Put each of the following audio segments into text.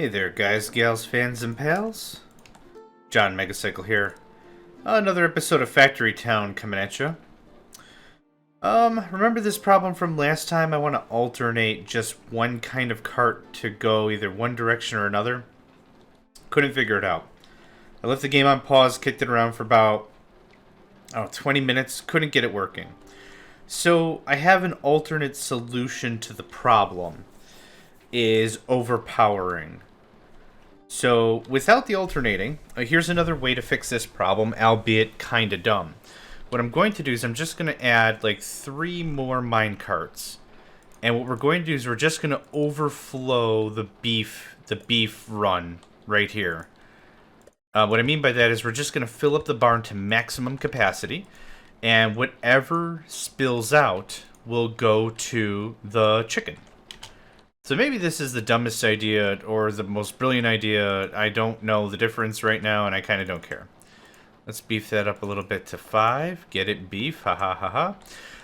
Hey there, guys, gals, fans, and pals. John Megacycle here. Another episode of Factory Town coming at you. Remember this problem from last time? I want to alternate just one kind of cart to go either one direction or another. Couldn't figure it out. I left the game on pause, kicked it around for about 20 minutes, couldn't get it working. So I have an alternate solution to the problem. Is overpowering. So without the alternating, here's another way to fix this problem, albeit kinda dumb. What I'm going to do is I'm just going to add like 3 more minecarts. And what we're going to do is we're just going to overflow the beef run right here. What I mean by that is we're just going to fill up the barn to maximum capacity. And whatever spills out will go to the chicken. So maybe this is the dumbest idea or the most brilliant idea. I don't know the difference right now, and I kind of don't care. Let's beef that up a little bit to 5. Get it, beef. Ha ha ha ha.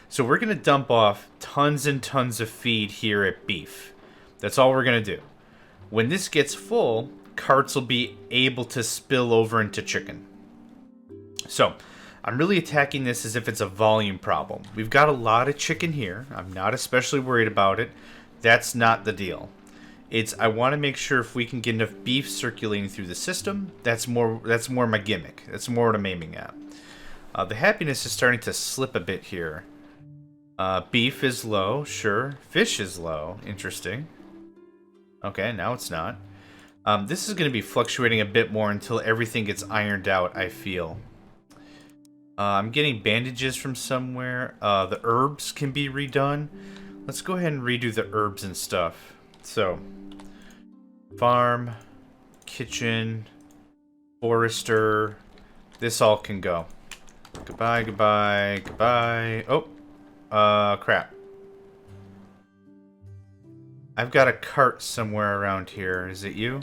So we're going to dump off tons and tons of feed here at beef. That's all we're going to do. When this gets full, carts will be able to spill over into chicken. So I'm really attacking this as if it's a volume problem. We've got a lot of chicken here. I'm not especially worried about it. That's not the deal. I want to make sure if we can get enough beef circulating through the system. That's more my gimmick. That's more what I'm aiming at. The happiness is starting to slip a bit here. Beef is low, sure. Fish is low, interesting. Okay, now it's not. This is going to be fluctuating a bit more until everything gets ironed out, I feel. I'm getting bandages from somewhere. The herbs can be redone. Let's go ahead and redo the herbs and stuff. So, farm, kitchen, forester, this all can go. Goodbye, goodbye, goodbye. Oh, crap. I've got a cart somewhere around here. Is it you?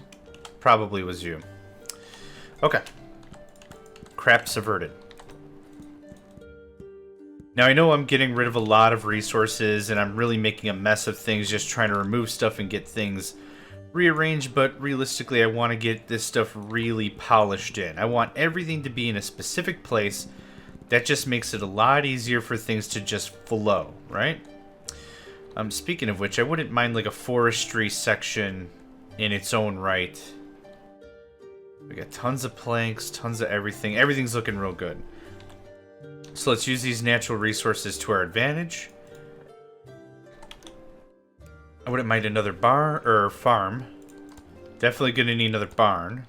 Probably was you. Okay. Crap's averted. Now, I know I'm getting rid of a lot of resources, and I'm really making a mess of things just trying to remove stuff and get things rearranged, but realistically, I want to get this stuff really polished in. I want everything to be in a specific place. That just makes it a lot easier for things to just flow, right? Speaking of which, I wouldn't mind like a forestry section in its own right. We got tons of planks, tons of everything. Everything's looking real good. So let's use these natural resources to our advantage. I wouldn't mind another barn or farm. Definitely gonna need another barn.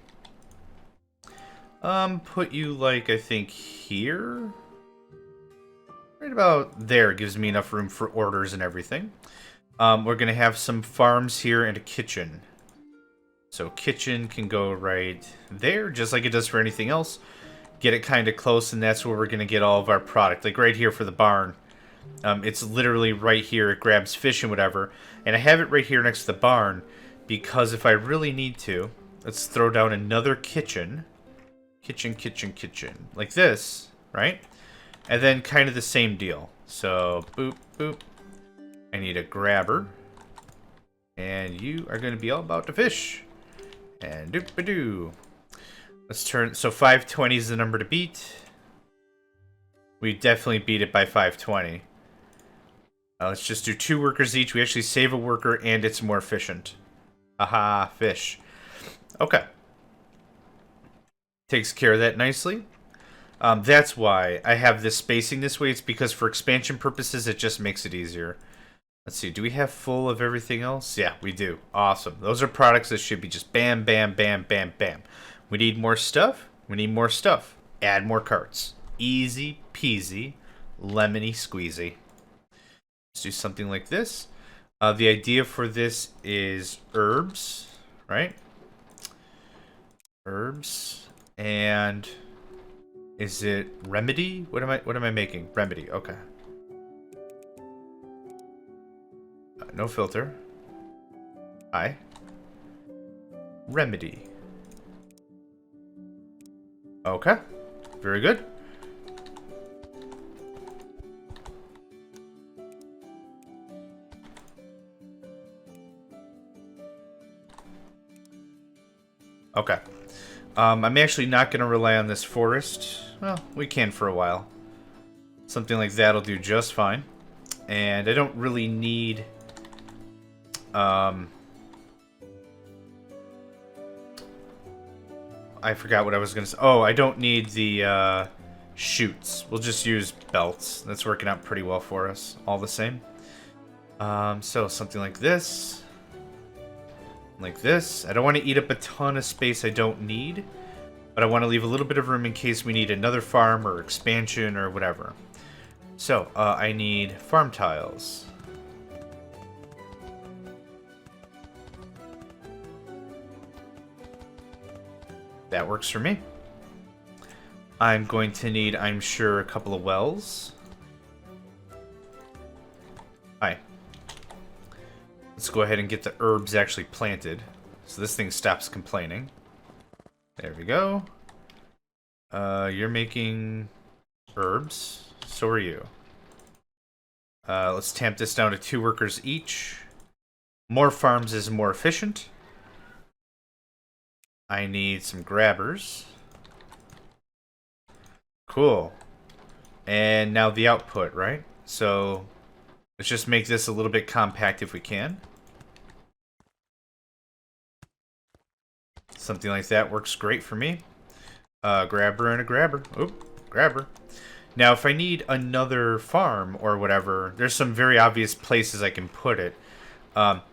Put you like I think here. Right about there gives me enough room for orders and everything. We're gonna have some farms here and a kitchen. So kitchen can go right there, just like it does for anything else. Get it kind of close, and that's where we're going to get all of our product. Like right here for the barn. It's literally right here. It grabs fish and whatever. And I have it right here next to the barn because if I really need to, let's throw down another kitchen. Kitchen, kitchen, kitchen. Like this, right? And then kind of the same deal. So, boop, boop. I need a grabber. And you are going to be all about the fish. And doop-a-doo. Let's turn, so 520 is the number to beat. We definitely beat it by 520. Let's just do 2 workers each. We actually save a worker and it's more efficient. Aha, fish. Okay. Takes care of that nicely. That's why I have this spacing this way. It's because for expansion purposes, it just makes it easier. Let's see, do we have full of everything else? Yeah, we do. Awesome. Those are products that should be just bam, bam, bam, bam, bam. We need more stuff. We need more stuff. Add more carts. Easy peasy, lemony squeezy. Let's do something like this. The idea for this is herbs, right? Herbs. And is it remedy? What am I making? Remedy, okay. No filter. Hi. Remedy. Okay. Very good. Okay. I'm actually not going to rely on this forest. Well, we can for a while. Something like that'll do just fine. And I don't really need... I forgot what I was going to say. Oh, I don't need the chutes. We'll just use belts. That's working out pretty well for us, all the same. So something like this. Like this. I don't want to eat up a ton of space I don't need, but I want to leave a little bit of room in case we need another farm or expansion or whatever. So, I need farm tiles. That works for me. I'm going to need, I'm sure, a couple of wells. Hi. Let's go ahead and get the herbs actually planted, so this thing stops complaining. There we go. You're making herbs. So are you. Let's tamp this down to 2 workers each. More farms is more efficient. I need some grabbers. Cool. And now the output, right? So let's just make this a little bit compact if we can. Something like that works great for me. Grabber and a grabber. Oop, grabber. Now, if I need another farm or whatever, there's some very obvious places I can put it.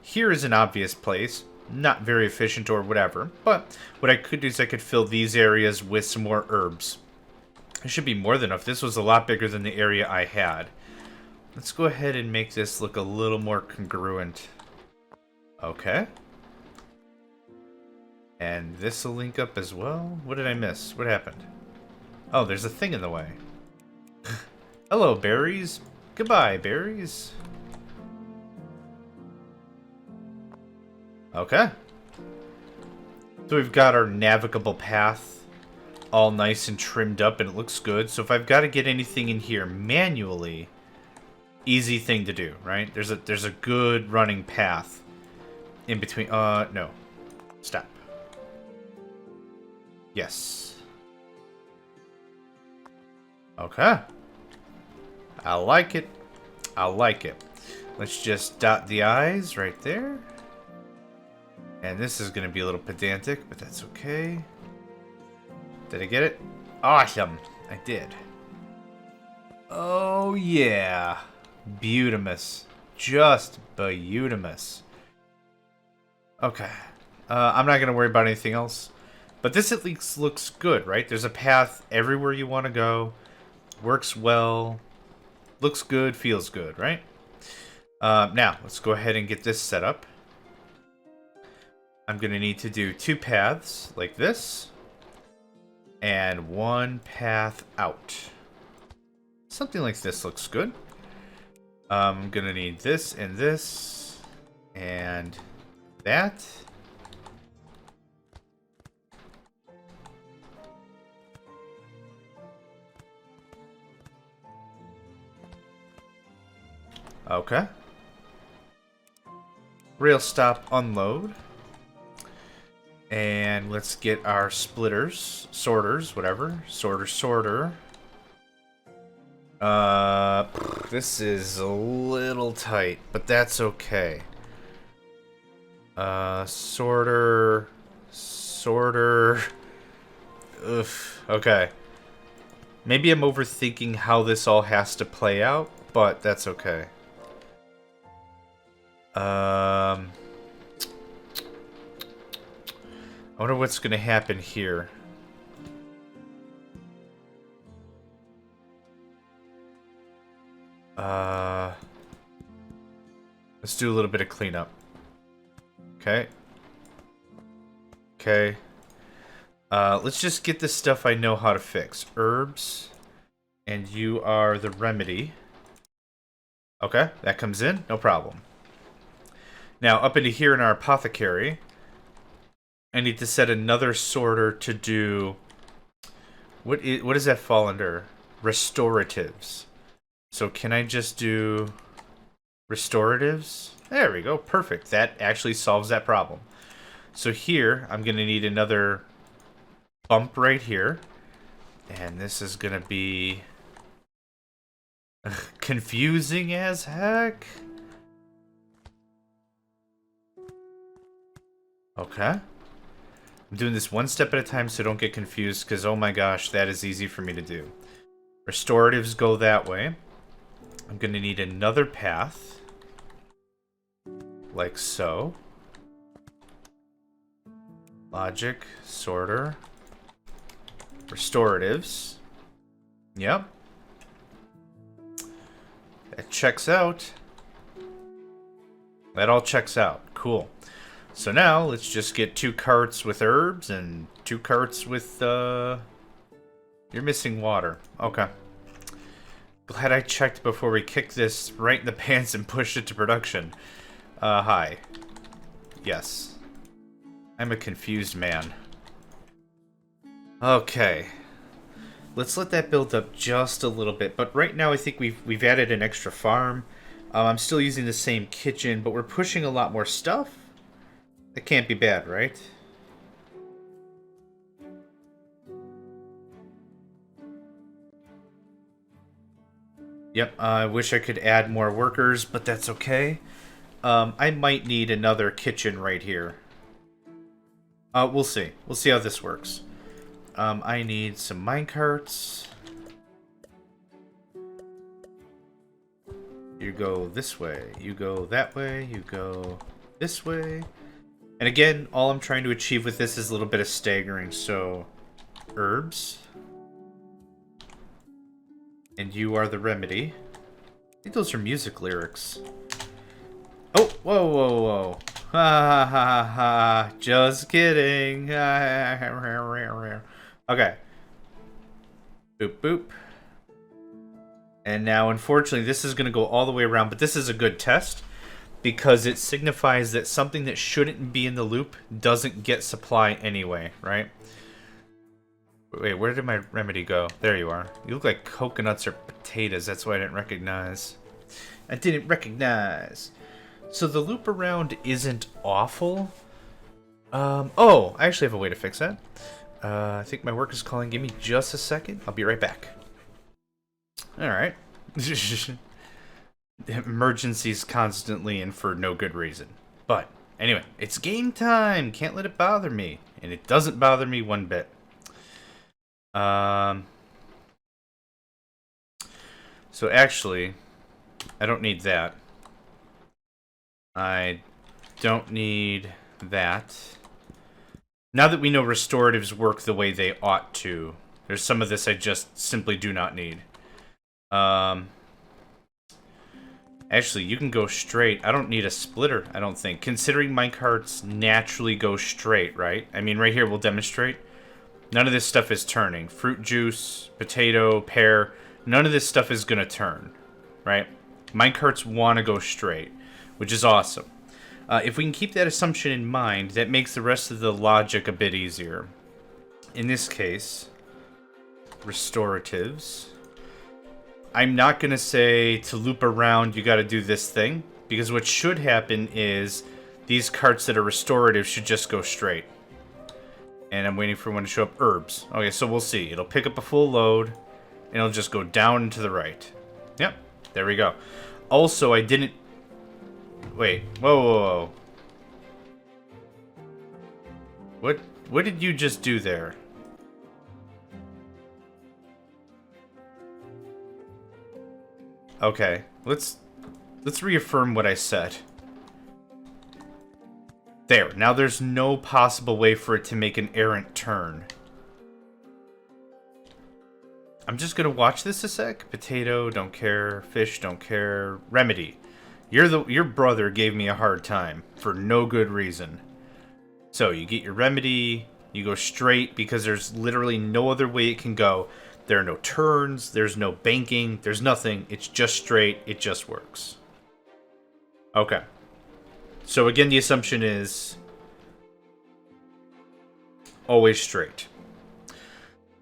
Here is an obvious place. Not very efficient or whatever. But what I could do is I could fill these areas with some more herbs. It should be more than enough. This was a lot bigger than the area I had. Let's go ahead and make this look a little more congruent. Okay. And this will link up as well. What did I miss? What happened? Oh, there's a thing in the way. Hello, berries. Goodbye, berries. Okay. So we've got our navigable path all nice and trimmed up, and it looks good. So if I've got to get anything in here manually, easy thing to do, right? There's a good running path in between. No. Stop. Yes. Okay. I like it. I like it. Let's just dot the I's right there. And this is going to be a little pedantic, but that's okay. Did I get it? Awesome. I did. Oh, yeah. Beautimous. Just beautimous. Okay. I'm not going to worry about anything else. But this at least looks good, right? There's a path everywhere you want to go. Works well. Looks good, feels good, right? Now, let's go ahead and get this set up. I'm going to need to do 2 paths like this. And 1 path out. Something like this looks good. I'm going to need this and this. And that. Okay. Rail stop, unload. And let's get our splitters, sorters, whatever. Sorter. This is a little tight, but that's okay. Sorter. Ugh, okay. Maybe I'm overthinking how this all has to play out, but that's okay. I wonder what's going to happen here. Let's do a little bit of cleanup. Okay. Okay. Let's just get the stuff I know how to fix. Herbs. And you are the remedy. Okay, that comes in. No problem. Now, up into here in our apothecary, I need to set another sorter to do... What does that fall under? Restoratives. So can I just do restoratives? There we go. Perfect. That actually solves that problem. So here, I'm going to need another bump right here. And this is going to be confusing as heck. Okay. I'm doing this one step at a time so don't get confused, because oh my gosh, that is easy for me to do. Restoratives go that way. I'm going to need another path. Like so. Logic, sorter. Restoratives. Yep. That checks out. That all checks out. Cool. So now, let's just get 2 carts with herbs and 2 carts with, You're missing water. Okay. Glad I checked before we kicked this right in the pants and pushed it to production. Hi. Yes. I'm a confused man. Okay. Let's let that build up just a little bit. But right now I think we've added an extra farm. I'm still using the same kitchen, but we're pushing a lot more stuff. That can't be bad, right? Yep, I wish I could add more workers, but that's okay. I might need another kitchen right here. We'll see. We'll see how this works. I need some minecarts. You go this way. You go that way. You go this way. And again, all I'm trying to achieve with this is a little bit of staggering. So, herbs. And you are the remedy. I think those are music lyrics. Oh, whoa, whoa, whoa. Ha ha ha ha. Just kidding. Okay. Boop, boop. And now, unfortunately, this is going to go all the way around, but this is a good test because it signifies that something that shouldn't be in the loop doesn't get supply anyway, right? Wait, where did my remedy go? There you are. You look like coconuts or potatoes. That's why I didn't recognize. I didn't recognize. So the loop around isn't awful. Oh, I actually have a way to fix that. I think my work is calling. Give me just a second. I'll be right back. Alright. Emergencies constantly and for no good reason. But, anyway, it's game time! Can't let it bother me. And it doesn't bother me one bit. So actually, I don't need that. I don't need that. Now that we know restoratives work the way they ought to, there's some of this I just simply do not need. Actually, you can go straight. I don't need a splitter, I don't think. Considering minecarts naturally go straight, right? I mean, right here we'll demonstrate. None of this stuff is turning. Fruit juice, potato, pear, none of this stuff is going to turn, right? Minecarts want to go straight, which is awesome. If we can keep that assumption in mind, that makes the rest of the logic a bit easier. In this case, restoratives. I'm not going to say to loop around, you got to do this thing, because what should happen is these carts that are restorative should just go straight. And I'm waiting for one to show up. Herbs. Okay, so we'll see. It'll pick up a full load, and it'll just go down and to the right. Yep, there we go. Also, I didn't... Wait, whoa, whoa, whoa. What did you just do there? Okay, let's reaffirm what I said. There, now there's no possible way for it to make an errant turn. I'm just gonna watch this a sec. Potato, don't care. Fish, don't care. Remedy. Your brother gave me a hard time for no good reason. So you get your remedy, you go straight because there's literally no other way it can go. There are no turns, there's no banking, there's nothing. It's just straight, it just works. Okay. So again, the assumption is always straight.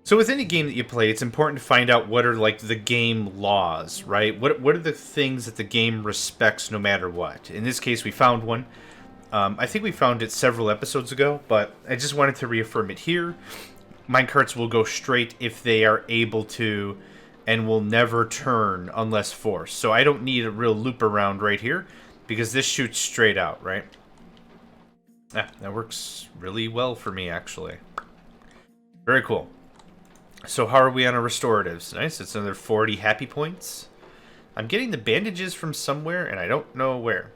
So with any game that you play, it's important to find out what are like the game laws, right? What are the things that the game respects no matter what? In this case, we found one. I think we found it several episodes ago, but I just wanted to reaffirm it here. Minecarts will go straight if they are able to, and will never turn unless forced. So I don't need a real loop around right here, because this shoots straight out, right? Yeah, that works really well for me, actually. Very cool. So how are we on our restoratives? Nice, it's another 40 happy points. I'm getting the bandages from somewhere, and I don't know where.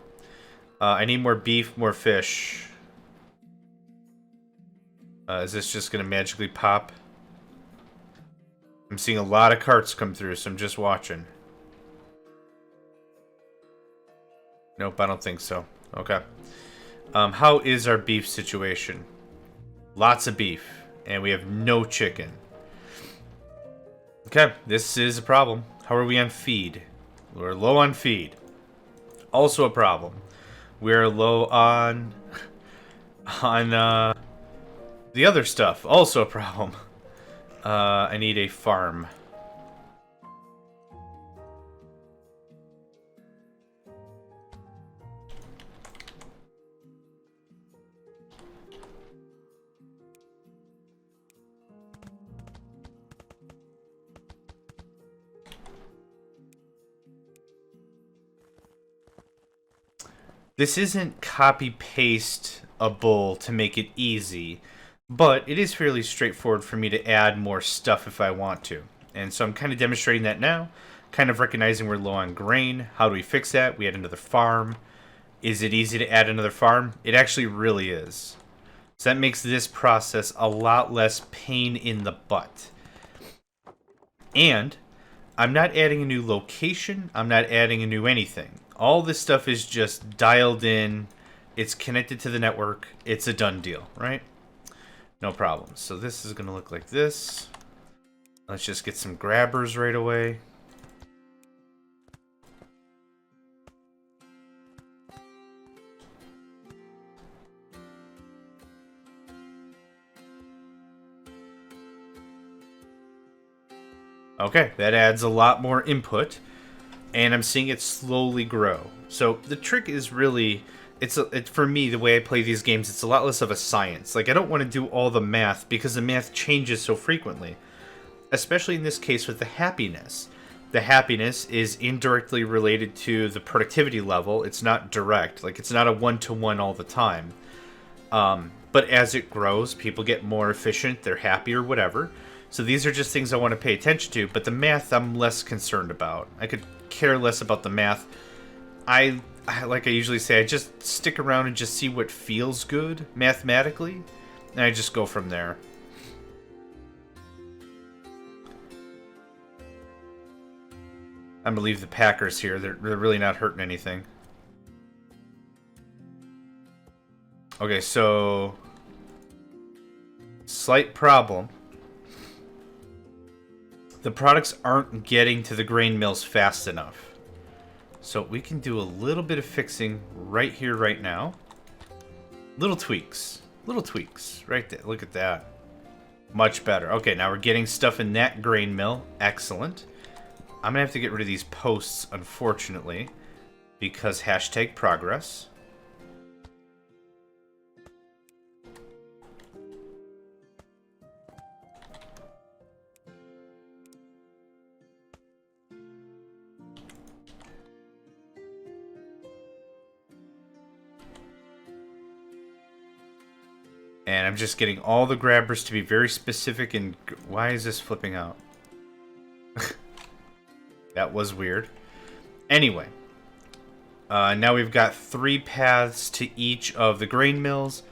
I need more beef, more fish. Is this just going to magically pop? I'm seeing a lot of carts come through, so I'm just watching. Nope, I don't think so. Okay. How is our beef situation? Lots of beef, and we have no chicken. Okay, this is a problem. How are we on feed? We're low on feed. Also a problem. We're low on the other stuff. Also a problem. I need a farm. This isn't copy-pasteable to make it easy, but it is fairly straightforward for me to add more stuff if I want to. And so I'm kind of demonstrating that now, kind of recognizing we're low on grain. How do we fix that? We add another farm. Is it easy to add another farm? It actually really is. So that makes this process a lot less pain in the butt. And I'm not adding a new location. I'm not adding a new anything. All this stuff is just dialed in. It's connected to the network. It's a done deal, right? No problem. So this is going to look like this. Let's just get some grabbers right away. Okay, that adds a lot more input, and I'm seeing it slowly grow. So the trick is really, it's for me, the way I play these games, it's a lot less of a science. Like, I don't want to do all the math because the math changes so frequently, especially in this case with the happiness. The happiness is indirectly related to the productivity level. It's not direct. Like, it's not a one-to-one all the time. But as it grows, people get more efficient, they're happier, whatever. So these are just things I want to pay attention to, but the math I'm less concerned about. I could care less about the math. I like I usually say, I just stick around and just see what feels good mathematically, and I just go from there. I'm gonna leave the Packers here. They're really not hurting anything. Okay, so slight problem. The products aren't getting to the grain mills fast enough. So we can do a little bit of fixing right here, right now. Little tweaks. Little tweaks. Right there. Look at that. Much better. Okay, now we're getting stuff in that grain mill. Excellent. I'm going to have to get rid of these posts, unfortunately, because hashtag progress. And I'm just getting all the grabbers to be very specific. And why is this flipping out? That was weird. Anyway, now we've got 3 paths to each of the grain mills.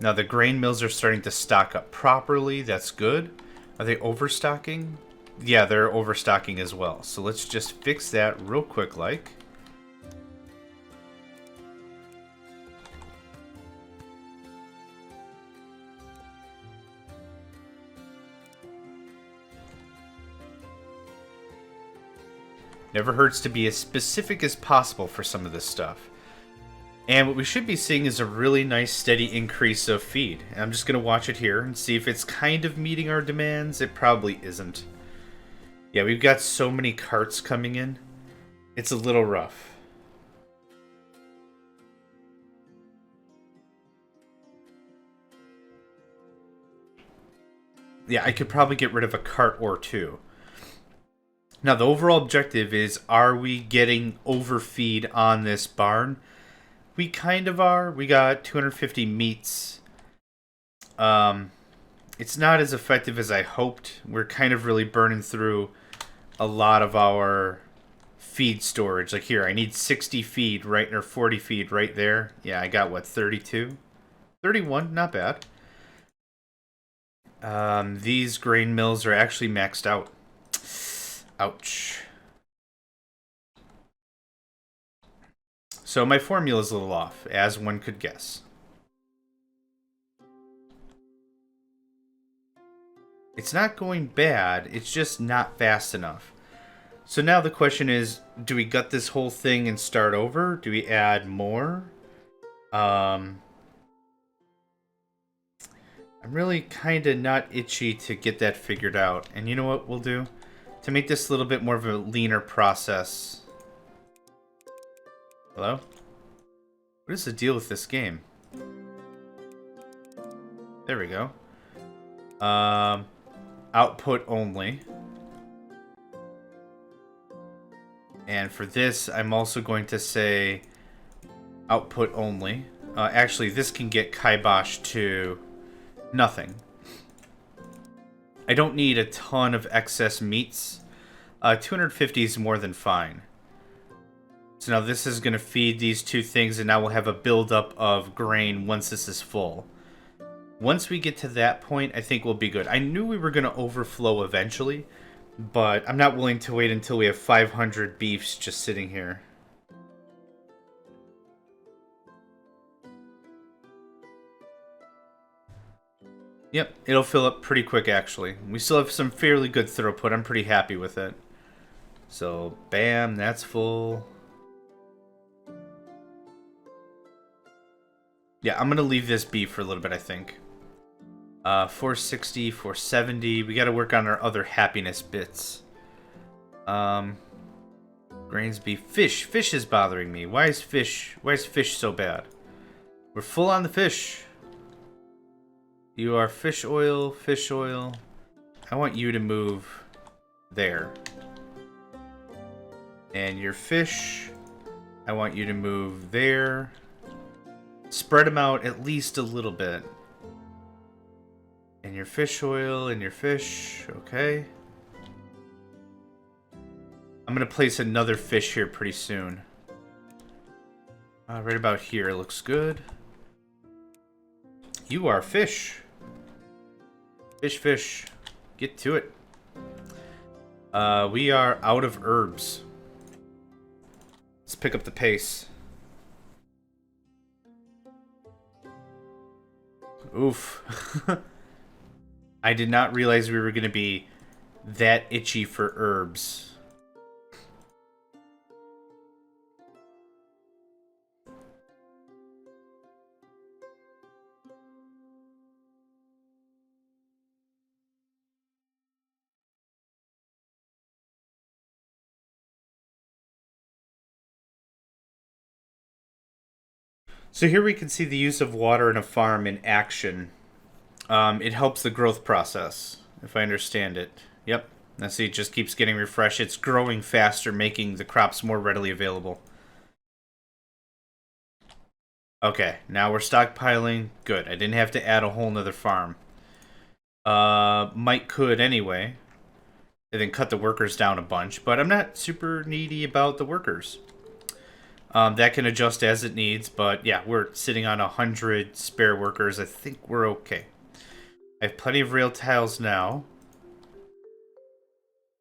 Now the grain mills are starting to stock up properly. That's good. Are they overstocking? Yeah, they're overstocking as well. So let's just fix that real quick, like. Never hurts to be as specific as possible for some of this stuff. And what we should be seeing is a really nice steady increase of feed. And I'm just going to watch it here and see if it's kind of meeting our demands. It probably isn't. Yeah, we've got so many carts coming in. It's a little rough. Yeah, I could probably get rid of a cart or two. Now, the overall objective is, are we getting overfeed on this barn? We kind of are. We got 250 meats. Um, it's not as effective as I hoped. We're kind of really burning through a lot of our feed storage. Like here, I need 60 feed right, or 40 feed right there. Yeah, I got what, 32? 31, not bad. These grain mills are actually maxed out. Ouch. So my formula's a little off, as one could guess. It's not going bad, it's just not fast enough. So now the question is, do we gut this whole thing and start over? Do we add more? I'm really kind of not itchy to get that figured out. And you know what we'll do? To make this a little bit more of a leaner process. Hello? What is the deal with this game? There we go. Output only. And for this, I'm also going to say output only. Actually, this can get kiboshed to nothing. I don't need a ton of excess meats. 250 is more than fine. So now this is going to feed these two things, and now we'll have a buildup of grain once this is full. Once we get to that point, I think we'll be good. I knew we were going to overflow eventually, but I'm not willing to wait until we have 500 beefs just sitting here. Yep, it'll fill up pretty quick, actually. We still have some fairly good throughput. I'm pretty happy with it. So, bam, that's full. Yeah, I'm going to leave this beef for a little bit, I think. 460, 470. We got to work on our other happiness bits. Grains, beef, fish. Fish is bothering me. Why is fish so bad? We're full on the fish. You are fish oil, fish oil. I want you to move there. And your fish, I want you to move there. Spread them out at least a little bit. And your fish oil and your fish, okay. I'm gonna place another fish here pretty soon. Right about here, looks good. You are fish. Fish, fish. Get to it. We are out of herbs. Let's pick up the pace. Oof. I did not realize we were going to be that itchy for herbs. So here we can see the use of water in a farm in action. It helps the growth process, if I understand it. Yep. Now see, it just keeps getting refreshed. It's growing faster, making the crops more readily available. Okay, now we're stockpiling. Good. I didn't have to add a whole nother farm. Could anyway. And then cut the workers down a bunch, but I'm not super needy about the workers. That can adjust as it needs, but yeah, we're sitting on 100 spare workers. I think we're okay. I have plenty of rail tiles now.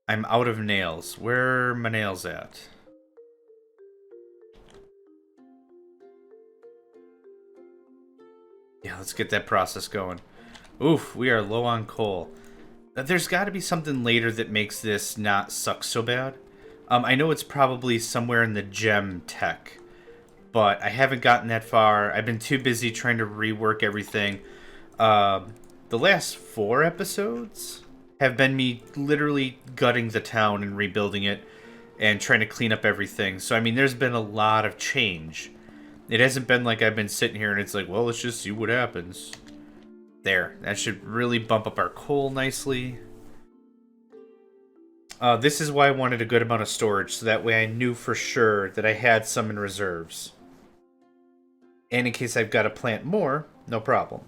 I'm out of nails. Where are my nails at? Yeah, let's get that process going. Oof, we are low on coal. There's got to be something later that makes this not suck so bad. I know it's probably somewhere in the gem tech, but I haven't gotten that far. I've been too busy trying to rework everything. The last 4 episodes have been me literally gutting the town and rebuilding it and trying to clean up everything. So, I mean, there's been a lot of change. It hasn't been like I've been sitting here and it's like, well, let's just see what happens. There. That should really bump up our coal nicely. This is why I wanted a good amount of storage, so that way I knew for sure that I had some in reserves. And in case I've got to plant more, no problem.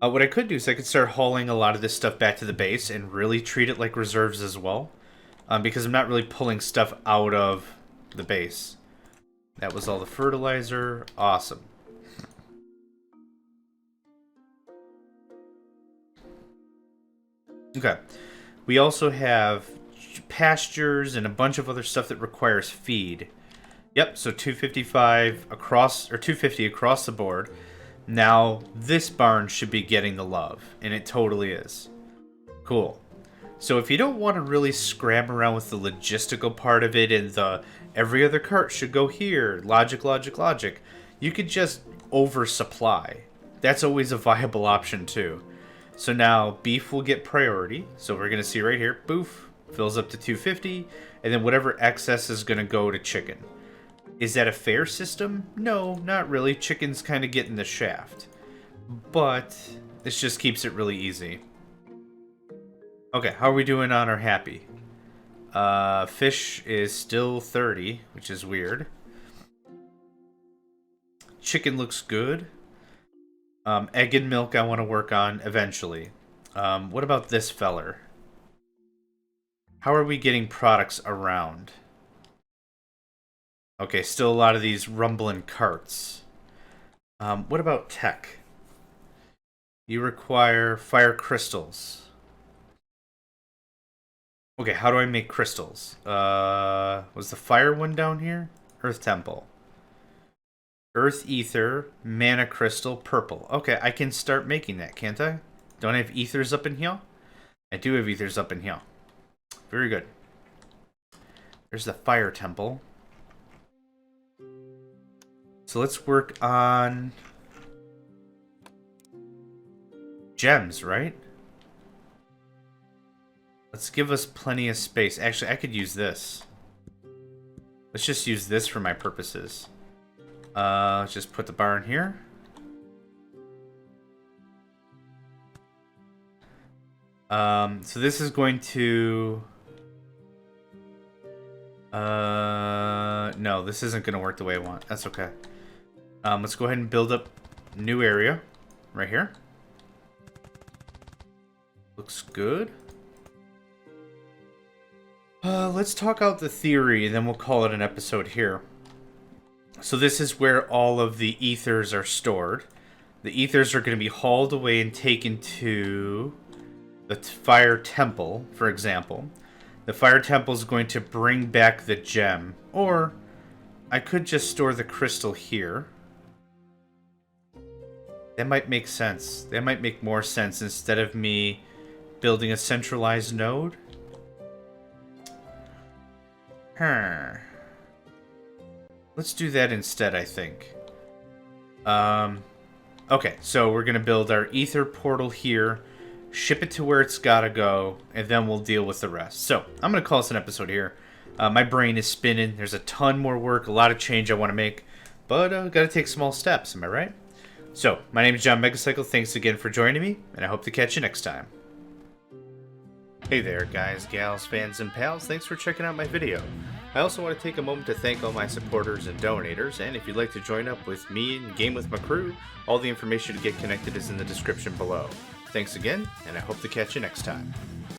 What I could do is I could start hauling a lot of this stuff back to the base and really treat it like reserves as well. Because I'm not really pulling stuff out of the base. That was all the fertilizer. Awesome. Okay. We also have pastures and a bunch of other stuff that requires feed. Yep, so 255 across, or 250 across the board. Now, this barn should be getting the love, and it totally is. Cool. So if you don't want to really scram around with the logistical part of it and the every other cart should go here, logic, you could just oversupply. That's always a viable option too. So now beef will get priority. So we're going to see right here, boof, fills up to 250, and then whatever excess is going to go to chicken. Is that a fair system? No, not really. Chicken's kind of getting the shaft. But this just keeps it really easy. Okay, how are we doing on our happy? Fish is still 30, which is weird. Chicken looks good. Egg and milk I want to work on eventually. What about this feller? How are we getting products around? Okay, still a lot of these rumbling carts. What about tech? You require fire crystals. Okay, how do I make crystals? Was the fire one down here? Earth Temple. Earth Ether, Mana Crystal, Purple. Okay, I can start making that, can't I? Don't I have ethers up in here? I do have ethers up in here. Very good. There's the Fire Temple. So let's work on gems, right? Let's give us plenty of space. Actually, I could use this. Let's just use this for my purposes. Let's just put the barn here. So this is going to... no, this isn't going to work the way I want. That's okay. Let's go ahead and build up a new area right here. Looks good. Let's talk out the theory, and then we'll call it an episode here. So this is where all of the ethers are stored. The ethers are going to be hauled away and taken to the Fire Temple, for example. The Fire Temple is going to bring back the gem. Or I could just store the crystal here. That might make sense. That might make more sense instead of me building a centralized node. Let's do that instead, I think. Okay, so we're going to build our ether portal here, ship it to where it's got to go, and then we'll deal with the rest. So, I'm going to call this an episode here. My brain is spinning. There's a ton more work, a lot of change I want to make, but got to take small steps, am I right? So, my name is John Megacycle. Thanks again for joining me, and I hope to catch you next time. Hey there, guys, gals, fans, and pals. Thanks for checking out my video. I also want to take a moment to thank all my supporters and donators, and if you'd like to join up with me and game with my crew, all the information to get connected is in the description below. Thanks again, and I hope to catch you next time.